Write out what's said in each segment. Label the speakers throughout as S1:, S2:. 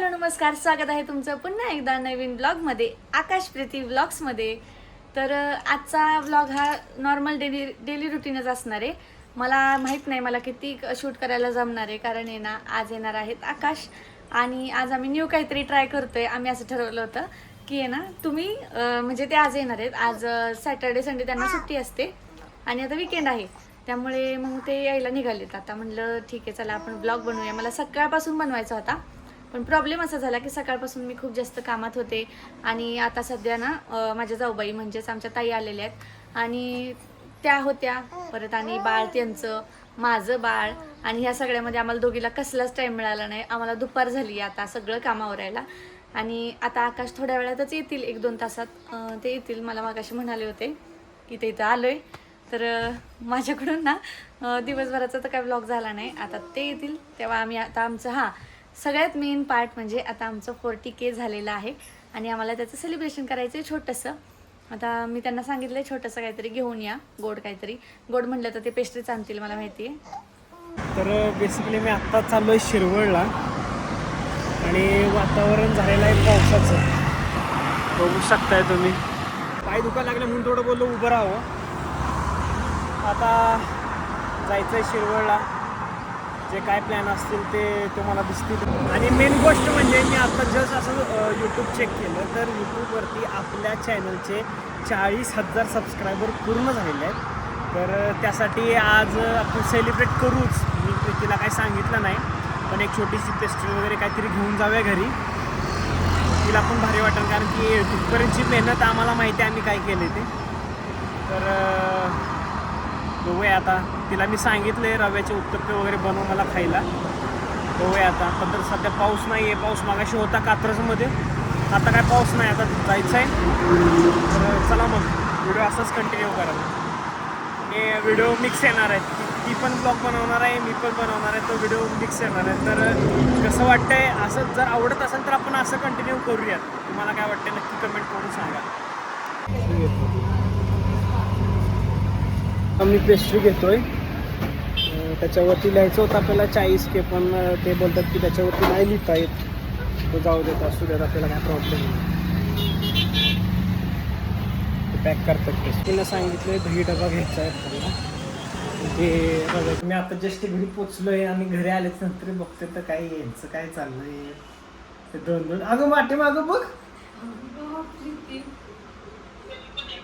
S1: Hello नमस्कार, स्वागत आहे तुमचं पुन्हा एकदा नवीन ब्लॉगमध्ये, आकाश प्रीती ब्लॉग्समध्ये. तर आजचा ब्लॉग हा नॉर्मल डेली रुटीनच असणार आहे. मला माहीत नाही मला किती शूट करायला जमणार आहे, कारण आहे ना आज येणार आहेत आकाश आणि आज आम्ही न्यू काहीतरी ट्राय करतोय. आम्ही असं ठरवलं होतं की आहे ना तुम्ही म्हणजे ते आज येणार आहेत. आज सॅटर्डे संडे त्यांना सुट्टी असते आणि आता वीकेंड आहे, त्यामुळे मग ते यायला निघालेत. आता म्हणलं ठीक आहे चला आपण ब्लॉग बनवूया. मला सकाळपासून बनवायचा होता, पण प्रॉब्लेम असा झाला की सकाळपासून मी खूप जास्त कामात होते आणि आता सध्या ना माझ्या जाऊबाई म्हणजेच आमच्या ताई आलेल्या आहेत आणि त्या होत्या, परत आणि बाळ त्यांचं, माझं बाळ, आणि ह्या सगळ्यामध्ये आम्हाला दोघीला कसलाच टाईम मिळाला नाही. आम्हाला दुपार झाली आता सगळं कामावर यायला. आणि आता आकाश थोड्या वेळातच येतील, 1-2 तासात ते येतील. मला मागाशी म्हणाले होते की ते इथं आलोय. तर माझ्याकडून ना दिवसभराचा तर काय ब्लॉग झाला नाही. आता ते येतील तेव्हा आम्ही आता आमचं सगळ्यात मेन पार्ट म्हणजे आता आमचं 40K झालेलं आहे आणि आम्हाला त्याचं सेलिब्रेशन करायचं आहे छोटंसं. आता मी त्यांना सांगितलं आहे छोटंसं काहीतरी घेऊन या, गोड काहीतरी. गोड म्हटलं तर ते पेस्ट्रीच आणतील मला माहिती आहे.
S2: तर बेसिकली मी आत्ता चाललो आहे शिरवळला आणि वातावरण झालेलं आहे पावसाचं, बघू शकताय तुम्ही. पाय दुखायला लागले म्हणून थोडं बोललो उभं राहावं. आता जायचं आहे शिरवळला, जे काय प्लॅन असतील ते तुम्हाला दिसतील. आणि मेन गोष्ट म्हणजे मी आता जस्ट असं यूट्यूब चेक केलं तर यूट्यूबवरती आपल्या चॅनलचे 40,000 सबस्क्रायबर पूर्ण झालेले आहेत. तर त्यासाठी आज आपण सेलिब्रेट करूच. मी तिला काही सांगितलं नाही, पण एक छोटीशी पेस्ट्री वगैरे काहीतरी घेऊन जाऊया घरी. तिला पण भारी वाटेल, कारण की तिथपर्यंतची मेहनत आम्हाला माहिती आहे आम्ही काय केले ते. तर बघूया आता. तिला मी सांगितले रव्याचे उत्तप्पे वगैरे बनवू मला खायला. बघूया आता. पण तर सध्या पाऊस नाही आहे. पाऊस मागाशी होता कात्रजमध्ये, आता काय पाऊस नाही. आता जायचं आहे. तर चला मग व्हिडिओ असंच कंटिन्यू करायला. हे व्हिडिओ मिक्स येणार आहे. ती पण ब्लॉग बनवणार आहे, मी पण बनवणार आहे. तो व्हिडिओ मिक्स येणार आहे. तर कसं वाटतंय, असं जर आवडत असेल तर आपण असं कंटिन्यू करूयात. तुम्हाला काय वाटतं नक्की कमेंट करून सांगा. मी पेस्ट्री घेतोय. त्याच्यावरती लिहायचं होतं आपल्याला 40K, पण ते बोलतात की त्याच्यावरती नाही लिहिता येत. तो जाऊ देत, असू देत, आपल्याला काय प्रॉब्लेम नाही. ते पॅक करतात. पेस्ट्रीला सांगितलं दही डबा घ्यायचा आहे आपल्याला. ते मी आता जस्ट घरी पोचलो आहे आणि घरी आलेच नंतर बघते तर काय यांचं काय चाललंय. ते 2-2 अगं वाटे मागं बघ,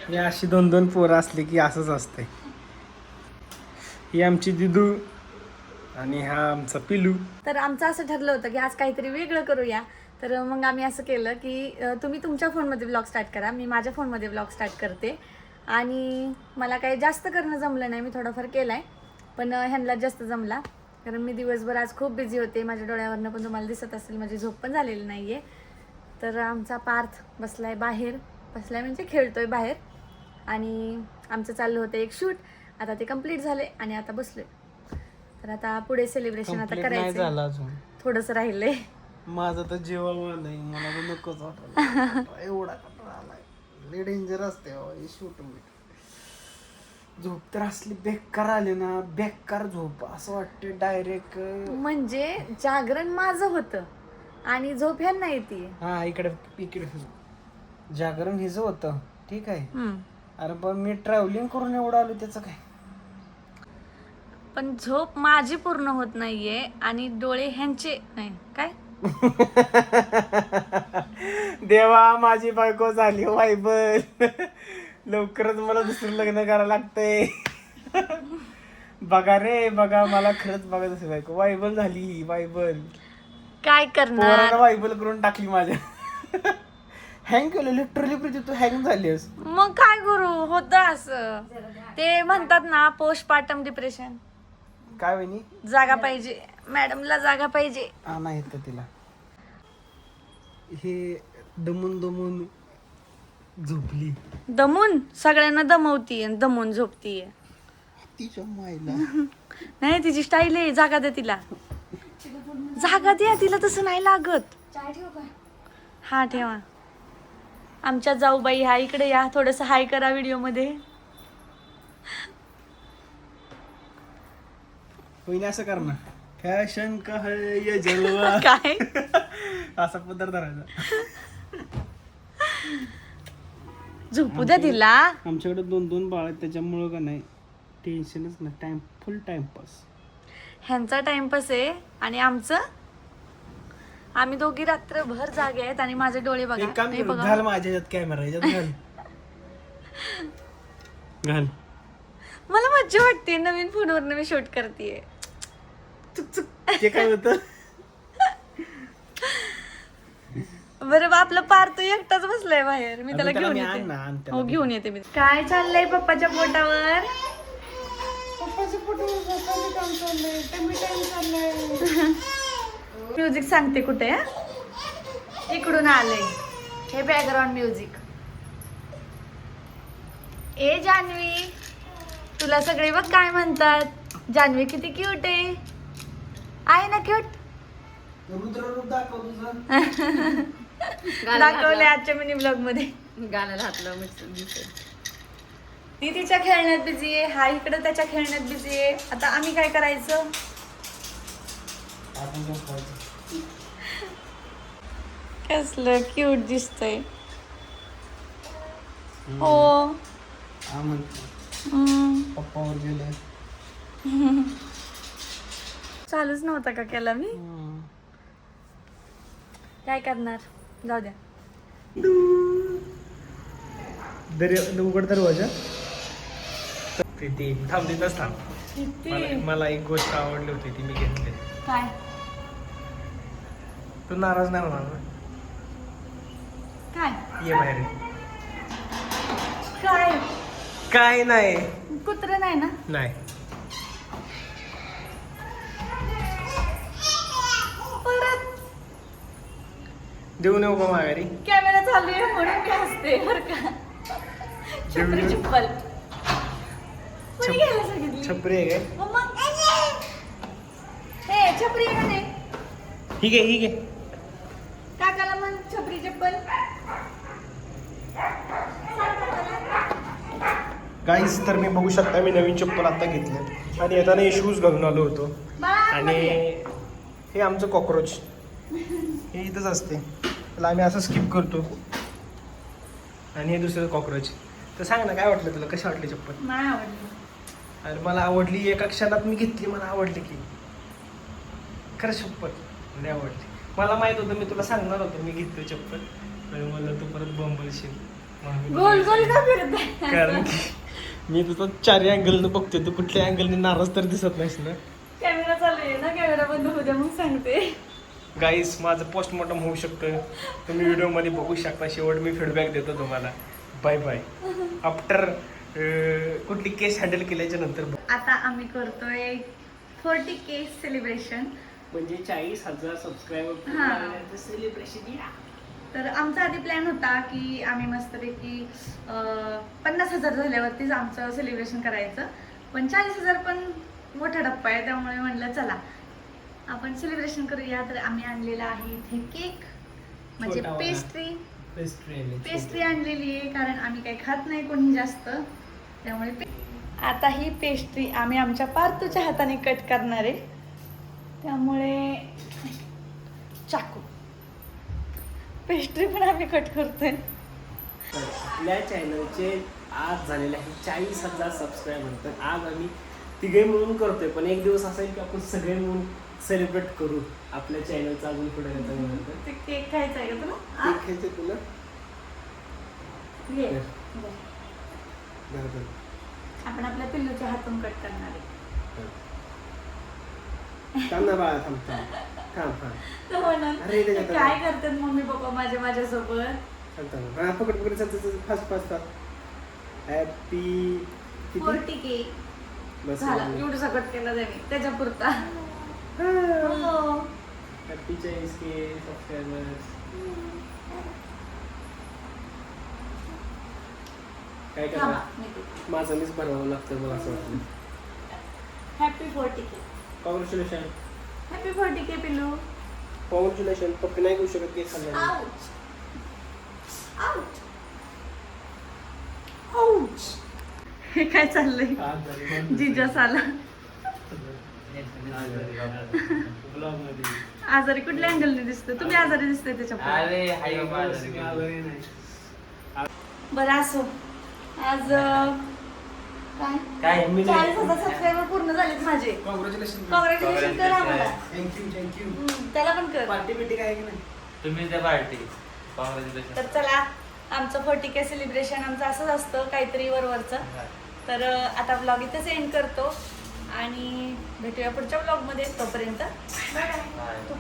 S2: हे अशी 2-2 पोरं असली की असंच असते. ही आमची दिदू आणि हा आमचा पिलू.
S1: तर आमचं असं ठरलं होतं की आज काहीतरी वेगळं करूया. तर मग आम्ही असं केलं की तुम्ही तुमच्या फोनमध्ये ब्लॉग स्टार्ट करा, मी माझ्या फोनमध्ये ब्लॉग स्टार्ट करते. आणि मला काही जास्त करणं जमलं नाही, मी थोडंफार केलं आहे, पण ह्यांना जास्त जमला. कारण मी दिवसभर आज खूप बिझी होते. माझ्या डोळ्यावरनं पण तुम्हाला दिसत असेल माझी झोप पण झालेली नाही आहे. तर आमचा पार्थ बसलाय बाहेर, बसलाय म्हणजे खेळतोय बाहेर. आणि आमचं चाललं होतं एक शूट, आता ते कंप्लीट झाले आणि आता बसलोय. तर आता पुढे सेलिब्रेशन आता करायचं
S2: झालं अजून,
S1: थोडंसं राहिलंय.
S2: माझं तर जेवण नाही, मला तर नकोच वाटत. एवढा कंटाळा आलाय, लय डेंजर असते हे शूट. झोप तर असली बेकार आली ना, बेकार झोप, असं वाटतं डायरेक्ट.
S1: म्हणजे जागरण माझं होतं आणि झोप ह्यांना येते.
S2: हा इकडे जागरण हिज होतं, ठीक आहे. अरे पण मी ट्रॅव्हलिंग करून एवढं आलो, त्याचं काय.
S1: पण झोप माझी पूर्ण होत नाहीये आणि डोळे ह्यांचे नाही काय.
S2: देवा, माझी बायको झाली वायबल. लवकरच मला दुसरं लग्न करायला लागतंय. बघा रे बघा, मला खरंच बघा दुसरी बायको. वायबल झाली, वायबल.
S1: काय करणार,
S2: वायबल करून टाकली माझ्या. हँग केलं लिटरली प्रीती, तू हँग झालीस.
S1: मग काय करू, होतं असं. ते म्हणतात ना पोस्टपार्टम डिप्रेशन.
S2: काय वहिनी,
S1: जागा पाहिजे मॅडमला, जागा पाहिजे.
S2: नाही येत तिला. हे दमून दमून झोपली.
S1: दमून सगळ्यांना दमवतीये, दमून झोपतीये.
S2: तिच्या मायला
S1: नाही, तिची स्टाईल आहे. जागा दे तिला, जागा द्या तिला, तसं नाही लागत. हा ठेवा. आमच्या जाऊबाई हा इकडे या, थोडस हाय करा व्हिडिओ मध्ये.
S2: वहिनी असं कर ना, फॅशन का है ये जलवा.
S1: काय
S2: असा पदर धरायचा.
S1: झोपू द्या तिला.
S2: आमच्याकडे 2-2 बाळ आहेत त्याच्यामुळं का नाही टेन्शनच नाही. फुल टाइमपास.
S1: ह्यांचा टाइमपास आहे आणि आमचं आम्ही दोघी रात्रभर जागे आहेत आणि माझे डोळे बघा.
S2: एक काम
S1: हे
S2: कर,
S1: बघा.
S2: घाल माझ्या याच्यात कॅमेरा याच्यात घाल. घाल.
S1: मला मज्जा वाटते नवीन फोनवर मी शूट करतेय.
S2: ते काय होतं.
S1: बरं बा, आपलं पार तो एकटाच बसलाय बाहेर. मी त्याला
S2: अगं, त्याला
S1: घेऊन
S2: मी आण
S1: येते.
S2: ना, आण त्याला.
S1: हो घेऊन येते मी. काय चाललंय पप्पाच्या पोटावर? म्युझिक सांगते कुठे हा? इकडून आलंय हे बॅकग्राऊंड म्युझिक. ए जान्हवी, तुला सगळे बघ काय म्हणतात. जान्हवी किती क्यूट आहे ना क्यूट.
S2: रुद्ररूप दाखव तुझं.
S1: दाखवले आजच्या मिनी ब्लॉग मध्ये.
S3: गाण्याला हातलं दिसत.
S1: ती तिच्या खेळण्यात बिझी आहे, हा इकडे त्याच्या खेळण्यात बिझी आहे. आता आम्ही काय करायचं.
S2: आपण झोपायचं.
S1: कसलं क्यूट दिसतंय. हो.
S2: हा म्हणतो पप्पावर गेलं.
S1: चालूच नव्हता का केला मी. काय करणार, जाऊ द्या.
S2: उघड दरवाजा. प्रीती थांब तिथंच थांब.
S1: किती
S2: मला एक गोष्ट आवडली होती ती मी घेतली.
S1: काय
S2: तू नाराज नाही होणार ना.
S1: काय
S2: ये बाहेर ये.
S1: काय
S2: काय नाही.
S1: कुत्र नाही ना.
S2: नाही.
S1: परत
S2: देऊ नको माघारी.
S1: कॅमेरा चालू आहे म्हणून मी हसते बरं का. छत्री चप्पल कोणी घ्यायला सांगितली.
S2: छपरी आहे काय.
S1: मम्मा हे छपरी आहे का नाही.
S2: ठीक आहे ठीक आहे.
S1: काकाला म्हण छपरी चप्पल.
S2: गाईस तर मी बघू शकता मी नवीन चप्पल आता घेतले आणि येताना हे शूज घालून आलो होतो. आणि हे आमचं कॉक्रोच हे इथंच असते त्याला आम्ही असं स्किप करतो. आणि हे दुसरं कॉक्रोच. तर सांग ना काय वाटलं तुला, कशी वाटली चप्पल.
S1: नाही आवडली.
S2: आणि मला आवडली. एका क्षणात मी घेतली, मला आवडली की खरं चप्पल नाही आवडली. मला माहित होतं मी तुला सांगणार होतो मी घेतली चप्पल आणि मला तू परत बोंबलशील म्हणून मी
S1: गोल
S2: तुला
S1: गोल का फिरत
S2: कारण की मी तुझं 4 अँगलनं बघतोय. तू कुठल्या अँगलने नाराज तर दिसत नाहीस ना.
S1: कॅमेरा चालू आहे ना. कॅमेरा बंद होऊ द्या मग सांगते.
S2: गाईस माझं पोस्टमॉर्टम होऊ शकतं. तुम्ही व्हिडिओमध्ये बघू शकता. शेवट मी फीडबॅक देतो तुम्हाला. Bye bye. आफ्टर कुठली केस हँडल केल्याच्या नंतर.
S1: आता आम्ही करतोय 40K सेलिब्रेशन.
S2: म्हणजे 40,000 सबस्क्रायबर
S1: हां.
S2: सेलिब्रेशन.
S1: तर आमचा आधी प्लॅन होता की आम्ही मस्तपैकी 50,000 झाल्यावरतीच आमचं सेलिब्रेशन करायचं. पण 40,000 पण मोठा टप्पा आहे त्यामुळे म्हणलं चला आपण सेलिब्रेशन करूया. तर आम्ही आणलेला आहे इथे केक म्हणजे
S2: छोटा वाला.
S1: पेस्ट्री आणलेली आहे कारण आम्ही काही खात नाही कोणी जास्त त्यामुळे. आता ही पेस्ट्री आम्ही आमच्या पार्थूच्या हाताने कट करणार आहे त्यामुळे चाकू. पेस्ट्री पण आम्ही कट करतोय.
S2: आपल्या चॅनलचे आज झालेले आहे 40,000 सबस्क्रायबर. तर आज आम्ही तिघे मिळून करतोय. पण एक दिवस असा आहे की आपण सगळे मिळून सेलिब्रेट करू आपल्या चॅनलचा अजून पुढे येतं.
S1: ते केक खायचा आहे का तुला.
S2: केक खायचं तुला.
S1: घे.
S2: बरोबर.
S1: आपण आपल्या पिल्लूच्या हातून कट करणार आहे.
S2: थांब ना बाळा थांब थांब थांब थांब.
S1: तर म्हणून
S2: अरे रे रे.
S1: काय करतात मम्मी पप्पा माझ्यासोबत.
S2: थांब थांब. हा पकड पकड चल चल fast fast fast. Happy
S1: 40K
S2: बस
S1: झाला. एवढं कट केला जाईल त्याच्या पुरता.
S2: Happy 40K subscribers. काय करणार माझं मीच भरवावं लागतं मला असं वाटतं.
S1: Happy 40K.
S2: Congratulation.
S1: Happy 40K पिल्लू.
S2: कॉंग्रॅच्युलेशन. पप्पी नाही करू शकत केक खाल्ल्याने.
S1: Ouch ouch ouch. हे काय चाललंय. जिजास आला
S2: ब्लॉग मध्ये
S1: आजारी कुठल्या अँगलने दिसतोय? तुम्ही आजारी दिसतोय त्याच्यापुढे.
S4: अरे हाय बाबा.
S1: बरं असो. आज काय
S4: काय
S1: 40,000 सबस्क्रायबर पूर्ण झालेत माझे.
S2: कॉंग्रॅच्युलेशन.
S1: कॉंग्रॅच्युलेशन कर आम्हाला.
S2: थँक्यू.
S1: त्याला पण कर.
S2: पार्टी बिटी काय की नाही?
S4: तुम्ही त्या पार्टी कॉंग्रॅच्युलेशन.
S1: तर चला, आमचं 40K सेलिब्रेशन आमचं असंच असतं काहीतरी वरवरचं. तर आता ब्लॉग इथेच एंड करतो आणि भेटूया पुढच्या ब्लॉग मध्ये. तोपर्यंत बाय. तू